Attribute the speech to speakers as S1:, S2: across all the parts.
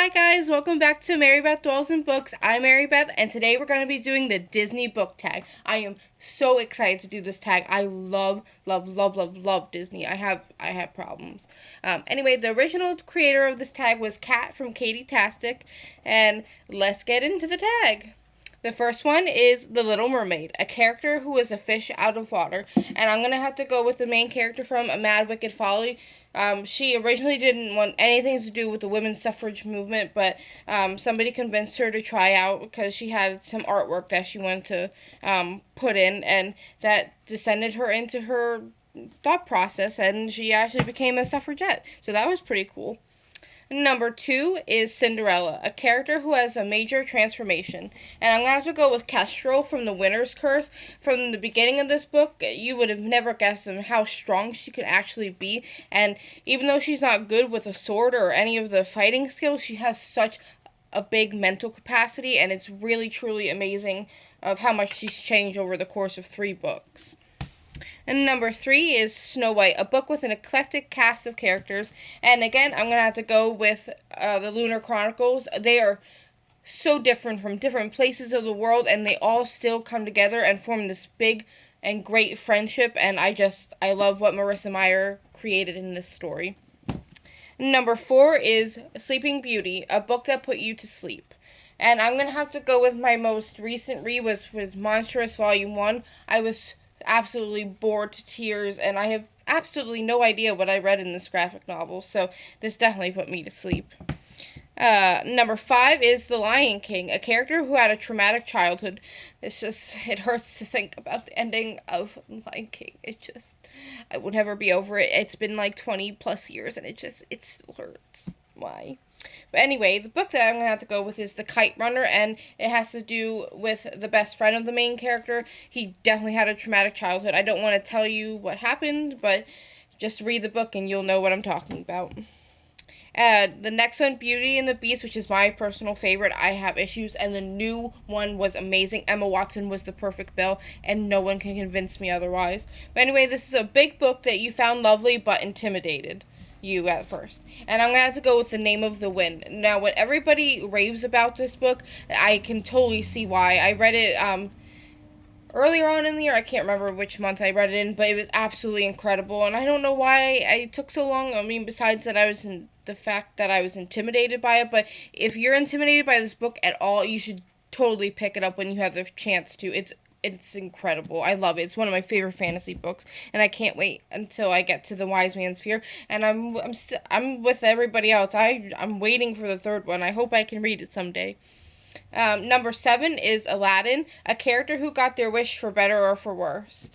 S1: Hi guys, welcome back to Mary Beth Dwells in Books. I'm Mary Beth, and today we're going to be doing the Disney book tag. I am so excited to do this tag. I love Disney. I have problems. Anyway, the original creator of this tag was Kat from Katie Tastic, and let's get into the tag. The first one is The Little Mermaid, a character who is a fish out of water. And I'm going to have to go with the main character from A Mad Wicked Folly. She originally didn't want anything to do with the women's suffrage movement, but somebody convinced her to try out because she had some artwork that she wanted to put in, and that descended her into her thought process, and she actually became a suffragette. So that was pretty cool. Number 2 is Cinderella, a character who has a major transformation. And I'm going to have to go with Kestrel from The Winter's Curse. From the beginning of this book, you would have never guessed how strong she could actually be. And even though she's not good with a sword or any of the fighting skills, she has such a big mental capacity, and it's really, truly amazing of how much she's changed over the course of 3 books. And number 3 is Snow White, a book with an eclectic cast of characters. And again, I'm going to have to go with the Lunar Chronicles. They are so different from different places of the world, and they all still come together and form this big and great friendship. And I love what Marissa Meyer created in this story. Number 4 is Sleeping Beauty, a book that put you to sleep. And I'm going to have to go with my most recent read, was Monstrous Volume 1. I was absolutely bored to tears, and I have absolutely no idea what I read in this graphic novel, so this definitely put me to sleep. Number 5 is The Lion King, a character who had a traumatic childhood. It hurts to think about the ending of Lion King. I would never be over it. It's been like 20 plus years, and it still hurts. Why? But anyway, the book that I'm going to have to go with is The Kite Runner, and it has to do with the best friend of the main character. He definitely had a traumatic childhood. I don't want to tell you what happened, but just read the book and you'll know what I'm talking about. The next one, Beauty and the Beast, which is my personal favorite. I have issues, and the new one was amazing. Emma Watson was the perfect Belle, and no one can convince me otherwise. But anyway, this is a big book that you found lovely but intimidated you at first. And I'm going to have to go with The Name of the Wind. Now, when everybody raves about this book, I can totally see why. I read it earlier on in the year. I can't remember which month I read it in, but it was absolutely incredible. And I don't know why I took so long. I mean, besides that, the fact that I was intimidated by it. But if you're intimidated by this book at all, you should totally pick it up when you have the chance to. It's incredible. I love it. It's one of my favorite fantasy books, and I can't wait until I get to The Wise Man's Fear. And I'm with everybody else. I'm waiting for the third one. I hope I can read it someday. Number 7 is Aladdin, a character who got their wish for better or for worse.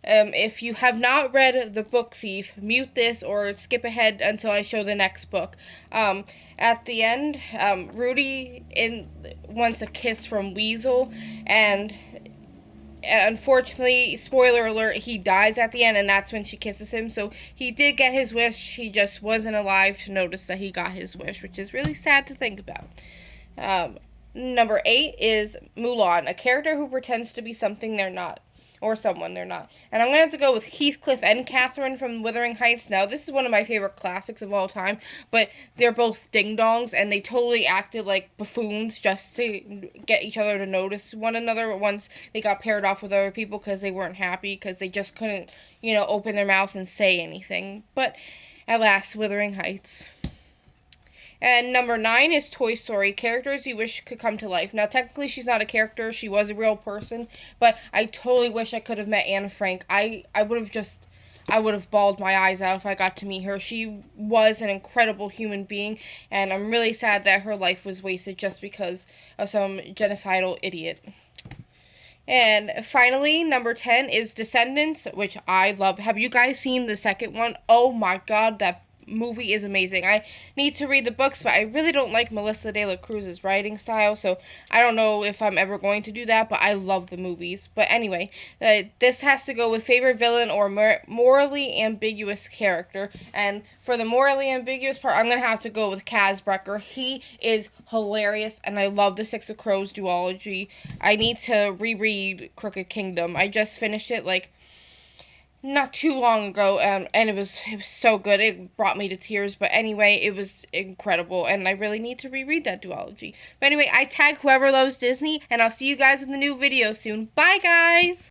S1: If you have not read The Book Thief, mute this or skip ahead until I show the next book. At the end, Rudy wants a kiss from Weasel, and unfortunately, spoiler alert, he dies at the end, and that's when she kisses him. So he did get his wish, he just wasn't alive to notice that he got his wish, which is really sad to think about. Number 8 is Mulan, a character who pretends to be something they're not, or someone they're not. And I'm going to have to go with Heathcliff and Catherine from Wuthering Heights. Now, this is one of my favorite classics of all time, but they're both ding-dongs, and they totally acted like buffoons just to get each other to notice one another once they got paired off with other people because they weren't happy, because they just couldn't, open their mouth and say anything. But alas, Wuthering Heights. And number 9 is Toy Story, characters you wish could come to life. Now, technically, she's not a character. She was a real person. But I totally wish I could have met Anne Frank. I would have bawled my eyes out if I got to meet her. She was an incredible human being. And I'm really sad that her life was wasted just because of some genocidal idiot. And finally, number 10 is Descendants, which I love. Have you guys seen the second one? Oh my god, that movie is amazing. I need to read the books, but I really don't like Melissa de la Cruz's writing style, so I don't know if I'm ever going to do that, but I love the movies. But anyway, this has to go with favorite villain or morally ambiguous character, and for the morally ambiguous part, I'm going to have to go with Kaz Brekker. He is hilarious, and I love the Six of Crows duology. I need to reread Crooked Kingdom. I just finished it not too long ago, and it was so good. It brought me to tears. But anyway, it was incredible, and I really need to reread that duology. But anyway, I tag whoever loves Disney, and I'll see you guys with a new video soon. Bye, guys.